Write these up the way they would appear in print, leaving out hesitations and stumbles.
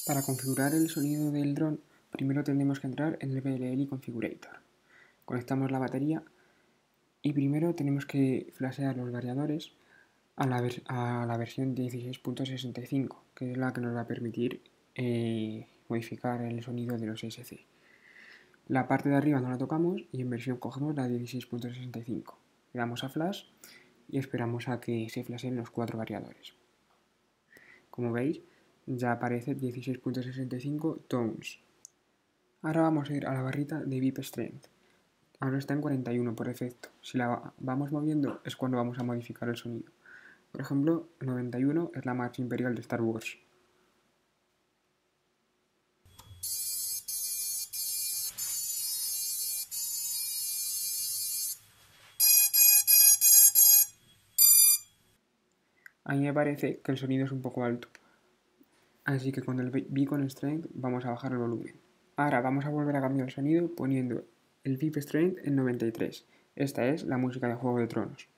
Para configurar el sonido del dron, primero tendremos que entrar en el BLL Configurator. Conectamos la batería y primero tenemos que flashear los variadores a la versión 16.65, que es la que nos va a permitir modificar el sonido de los SC. La parte de arriba no la tocamos y en versión cogemos la 16.65. Le damos a flash y esperamos a que se flasheen los 4 variadores. Como veis, ya aparece 16.65 tones. Ahora vamos a ir a la barrita de Beep Strength. Ahora está en 41 por defecto. Si la vamos moviendo es cuando vamos a modificar el sonido. Por ejemplo, 91 es la marcha imperial de Star Wars. Ahí me parece que el sonido es un poco alto. Así que con el Beacon Strength vamos a bajar el volumen. Ahora vamos a volver a cambiar el sonido poniendo el Beep Strength en 93. Esta es la música de Juego de Tronos.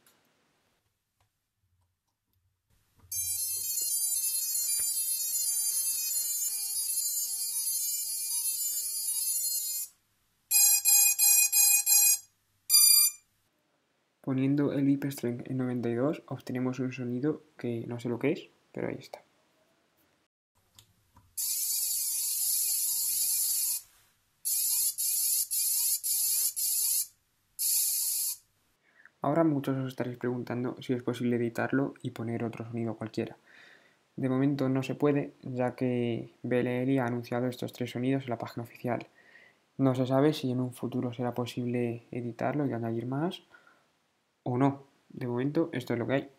Poniendo el Beep Strength en 92 obtenemos un sonido que no sé lo que es, pero ahí está. Ahora muchos os estaréis preguntando si es posible editarlo y poner otro sonido cualquiera. De momento no se puede, ya que BLL ha anunciado estos 3 sonidos en la página oficial. No se sabe si en un futuro será posible editarlo y añadir más o no. De momento esto es lo que hay.